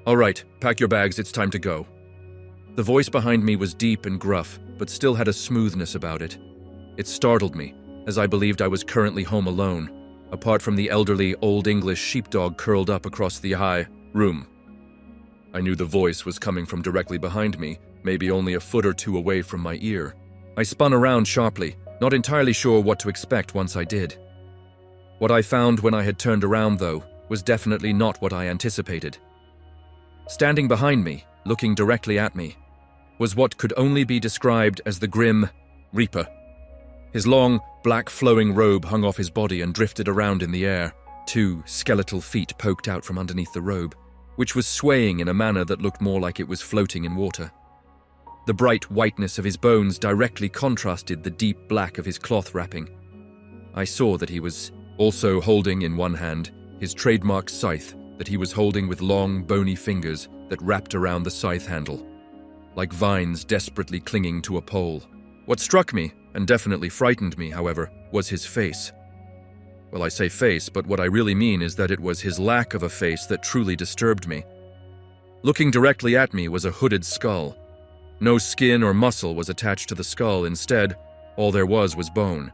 All right, pack your bags, it's time to go. The voice behind me was deep and gruff, but still had a smoothness about it. It startled me, as I believed I was currently home alone, apart from the elderly Old English sheepdog curled up across the high room. I knew the voice was coming from directly behind me, maybe only a foot or two away from my ear. I spun around sharply, not entirely sure what to expect once I did. What I found when I had turned around, though, was definitely not what I anticipated. Standing behind me, looking directly at me, was what could only be described as the grim Reaper. His long, black flowing robe hung off his body and drifted around in the air. 2 skeletal feet poked out from underneath the robe, which was swaying in a manner that looked more like it was floating in water. The bright whiteness of his bones directly contrasted the deep black of his cloth wrapping. I saw that he was also holding in one hand his trademark scythe that he was holding with long, bony fingers that wrapped around the scythe handle, like vines desperately clinging to a pole. What struck me, and definitely frightened me, however, was his face. Well, I say face, but what I really mean is that it was his lack of a face that truly disturbed me. Looking directly at me was a hooded skull. No skin or muscle was attached to the skull. Instead, all there was bone.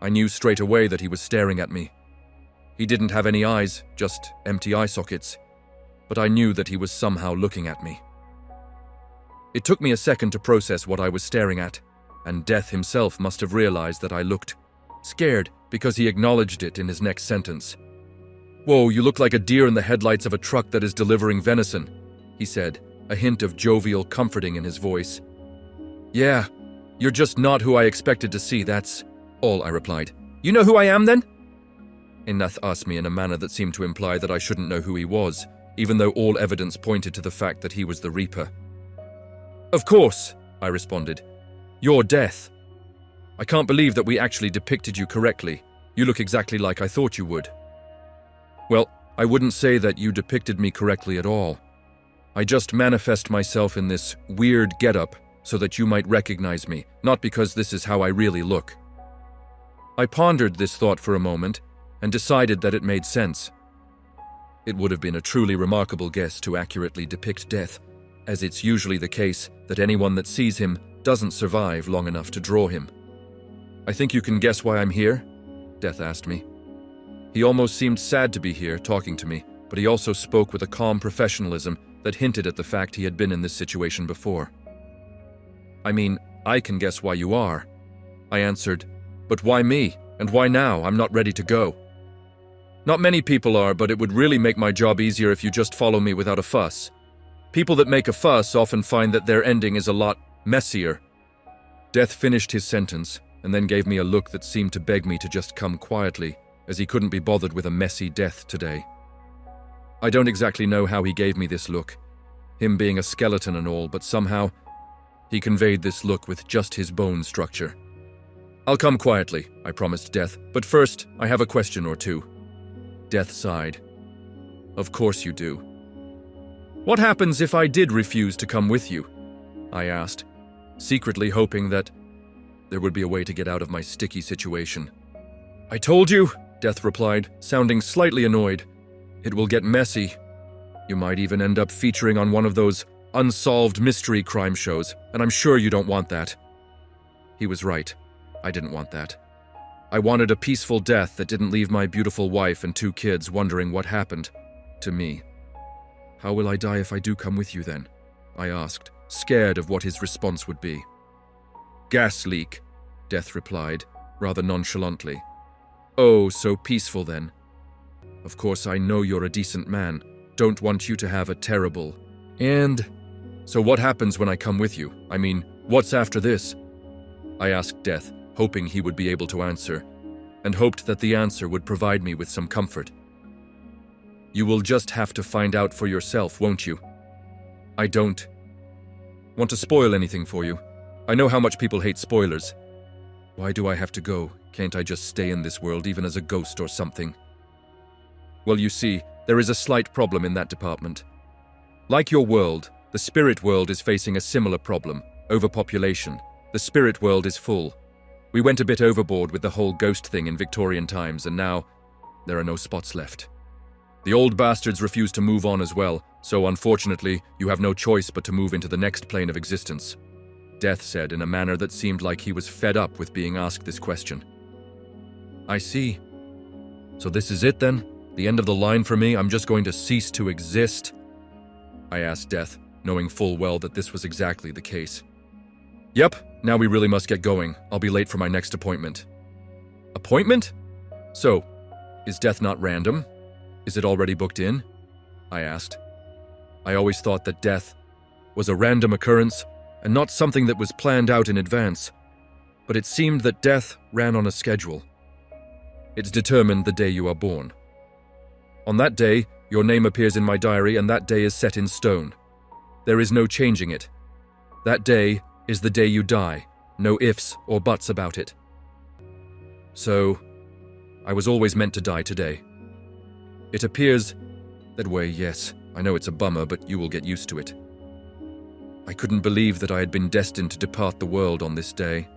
I knew straight away that he was staring at me. He didn't have any eyes, just empty eye sockets, but I knew that he was somehow looking at me. It took me a second to process what I was staring at, and Death himself must have realized that I looked scared because he acknowledged it in his next sentence. "Whoa, you look like a deer in the headlights of a truck that is delivering venison," he said, a hint of jovial comforting in his voice. "Yeah, you're just not who I expected to see, that's all," I replied. "You know who I am, then?" Inath asked me in a manner that seemed to imply that I shouldn't know who he was, even though all evidence pointed to the fact that he was the Reaper. "Of course," I responded. "You're Death. I can't believe that we actually depicted you correctly. You look exactly like I thought you would." "Well, I wouldn't say that you depicted me correctly at all. I just manifest myself in this weird getup so that you might recognize me, not because this is how I really look." I pondered this thought for a moment and decided that it made sense. It would have been a truly remarkable guess to accurately depict Death, as it's usually the case that anyone that sees him doesn't survive long enough to draw him. "I think you can guess why I'm here?" Death asked me. He almost seemed sad to be here talking to me, but he also spoke with a calm professionalism that hinted at the fact he had been in this situation before. "I mean, I can guess why you are," I answered. "But why me? And why now? I'm not ready to go." "Not many people are, but it would really make my job easier if you just follow me without a fuss. People that make a fuss often find that their ending is a lot messier." Death finished his sentence and then gave me a look that seemed to beg me to just come quietly, as he couldn't be bothered with a messy death today. I don't exactly know how he gave me this look, him being a skeleton and all, but somehow he conveyed this look with just his bone structure. "I'll come quietly," I promised Death, "but first, I have a question or two." Death sighed. "Of course you do." "What happens if I did refuse to come with you?" I asked, secretly hoping that there would be a way to get out of my sticky situation. "I told you," Death replied, sounding slightly annoyed. "It will get messy. You might even end up featuring on one of those unsolved mystery crime shows, and I'm sure you don't want that." He was right. I didn't want that. I wanted a peaceful death that didn't leave my beautiful wife and 2 kids wondering what happened to me. "How will I die if I do come with you then?" I asked, scared of what his response would be. "Gas leak," Death replied, rather nonchalantly. "Oh, so peaceful then. Of course, I know you're a decent man. Don't want you to have a terrible... And... So what happens when I come with you? I mean, what's after this?" I asked Death, hoping he would be able to answer, and hoped that the answer would provide me with some comfort. "You will just have to find out for yourself, won't you?" "I don't want to spoil anything for you. I know how much people hate spoilers." "Why do I have to go? Can't I just stay in this world even as a ghost or something?" "Well, you see, there is a slight problem in that department. Like your world, the spirit world is facing a similar problem, overpopulation. The spirit world is full. We went a bit overboard with the whole ghost thing in Victorian times, and now there are no spots left." The old bastards refuse to move on as well, so unfortunately, you have no choice but to move into the next plane of existence. Death said in a manner that seemed like he was fed up with being asked this question. I see. So this is it then? The end of the line for me? I'm just going to cease to exist? I asked Death, knowing full well that this was exactly the case. Yep, now we really must get going. I'll be late for my next appointment. Appointment? So, is death not random? Is it already booked in? I asked. I always thought that death was a random occurrence and not something that was planned out in advance, but it seemed that death ran on a schedule. It's determined the day you are born. On that day, your name appears in my diary and that day is set in stone. There is no changing it. That day is the day you die, no ifs or buts about it. So, I was always meant to die today. It appears that way, yes. I know it's a bummer, but you will get used to it. I couldn't believe that I had been destined to depart the world on this day.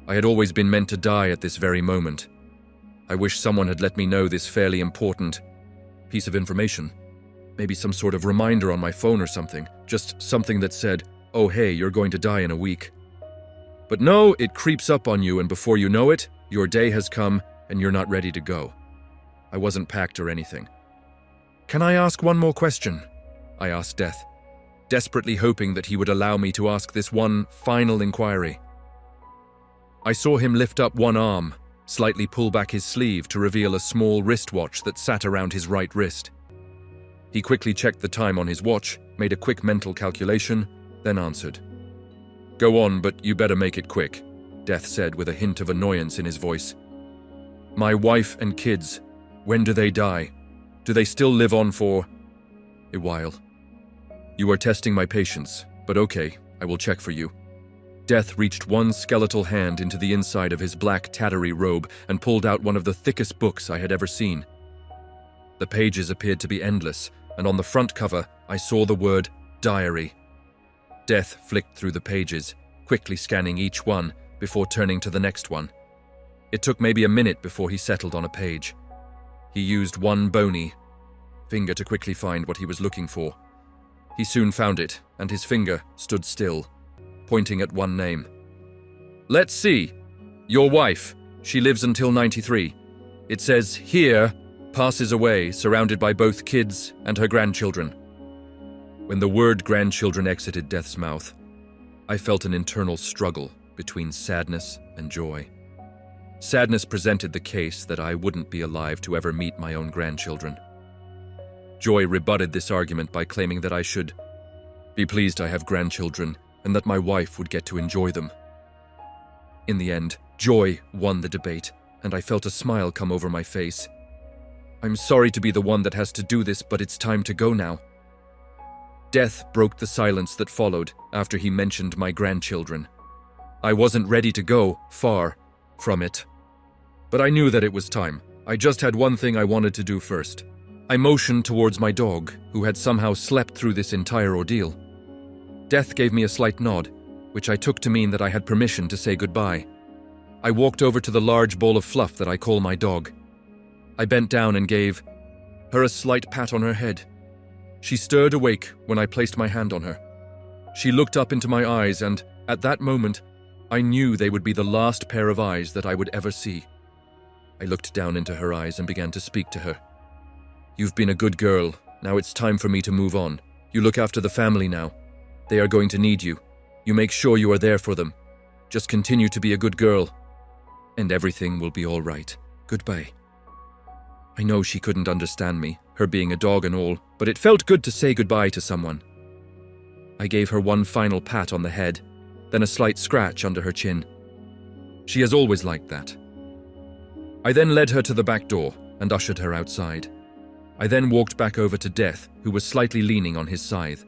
I had always been meant to die at this very moment. I wish someone had let me know this fairly important piece of information. Maybe some sort of reminder on my phone or something. Just something that said, oh hey, you're going to die in a week. But no, it creeps up on you and before you know it, your day has come and you're not ready to go. I wasn't packed or anything. Can I ask one more question? I asked Death, desperately hoping that he would allow me to ask this one final inquiry. I saw him lift up one arm, slightly pull back his sleeve to reveal a small wristwatch that sat around his right wrist. He quickly checked the time on his watch, made a quick mental calculation, then answered. Go on, but you better make it quick, Death said with a hint of annoyance in his voice. My wife and kids, when do they die? Do they still live on for a while? You are testing my patience, but okay, I will check for you. Death reached one skeletal hand into the inside of his black tattery robe and pulled out one of the thickest books I had ever seen. The pages appeared to be endless, and on the front cover, I saw the word diary. Death flicked through the pages, quickly scanning each one before turning to the next one. It took maybe a minute before he settled on a page. He used one bony finger to quickly find what he was looking for. He soon found it, and his finger stood still, pointing at one name. Let's see. Your wife. She lives until 93. It says, here, passes away, surrounded by both kids and her grandchildren. When the word grandchildren exited Death's mouth, I felt an internal struggle between sadness and joy. Sadness presented the case that I wouldn't be alive to ever meet my own grandchildren. Joy rebutted this argument by claiming that I should be pleased I have grandchildren and that my wife would get to enjoy them. In the end, joy won the debate, and I felt a smile come over my face. I'm sorry to be the one that has to do this, but it's time to go now. Death broke the silence that followed after he mentioned my grandchildren. I wasn't ready to go far from it. But I knew that it was time. I just had one thing I wanted to do first. I motioned towards my dog, who had somehow slept through this entire ordeal. Death gave me a slight nod, which I took to mean that I had permission to say goodbye. I walked over to the large ball of fluff that I call my dog. I bent down and gave her a slight pat on her head. She stirred awake when I placed my hand on her. She looked up into my eyes and, at that moment, I knew they would be the last pair of eyes that I would ever see. I looked down into her eyes and began to speak to her. You've been a good girl. Now it's time for me to move on. You look after the family now. They are going to need you. You make sure you are there for them. Just continue to be a good girl. And everything will be all right. Goodbye. I know she couldn't understand me, her being a dog and all, but it felt good to say goodbye to someone. I gave her one final pat on the head, then a slight scratch under her chin. She has always liked that. I then led her to the back door and ushered her outside. I then walked back over to Death, who was slightly leaning on his scythe.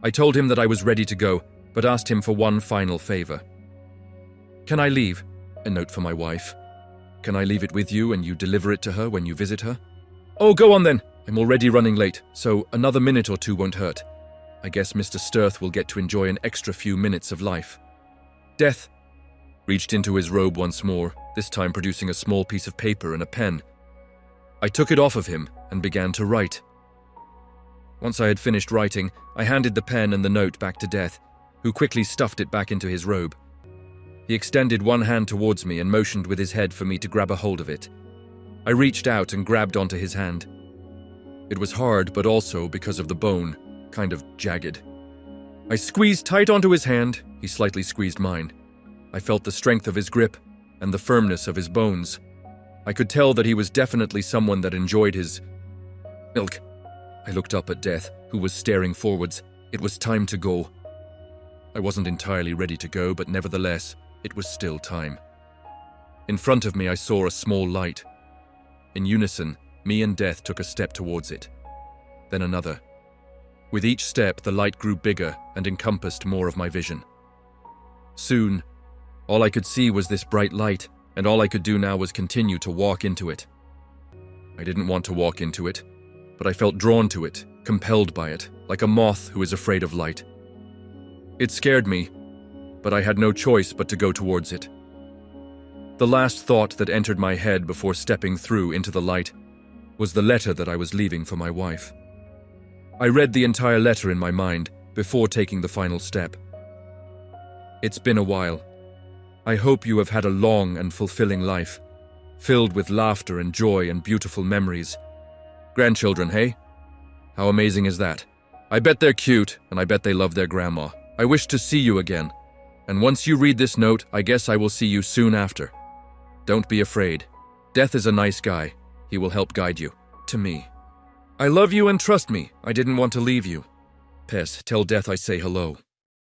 I told him that I was ready to go, but asked him for one final favor. Can I leave? A note for my wife. Can I leave it with you and you deliver it to her when you visit her? Oh, go on then. I'm already running late, so another minute or two won't hurt. I guess Mr. Stirth will get to enjoy an extra few minutes of life. Death reached into his robe once more, this time producing a small piece of paper and a pen. I took it off of him and began to write. Once I had finished writing, I handed the pen and the note back to Death, who quickly stuffed it back into his robe. He extended one hand towards me and motioned with his head for me to grab a hold of it. I reached out and grabbed onto his hand. It was hard, but also, because of the bone, kind of jagged. I squeezed tight onto his hand. He slightly squeezed mine. I felt the strength of his grip and the firmness of his bones. I could tell that he was definitely someone that enjoyed his milk. I looked up at Death, who was staring forwards. It was time to go. I wasn't entirely ready to go, but nevertheless, it was still time. In front of me, I saw a small light. In unison, me and Death took a step towards it. Then another. With each step, the light grew bigger and encompassed more of my vision. Soon, all I could see was this bright light, and all I could do now was continue to walk into it. I didn't want to walk into it, but I felt drawn to it, compelled by it, like a moth who is afraid of light. It scared me, but I had no choice but to go towards it. The last thought that entered my head before stepping through into the light was the letter that I was leaving for my wife. I read the entire letter in my mind before taking the final step. It's been a while. I hope you have had a long and fulfilling life, filled with laughter and joy and beautiful memories. Grandchildren, hey? How amazing is that? I bet they're cute, and I bet they love their grandma. I wish to see you again. And once you read this note, I guess I will see you soon after. Don't be afraid. Death is a nice guy. He will help guide you. To me. I love you and trust me. I didn't want to leave you. Pess, tell Death I say hello.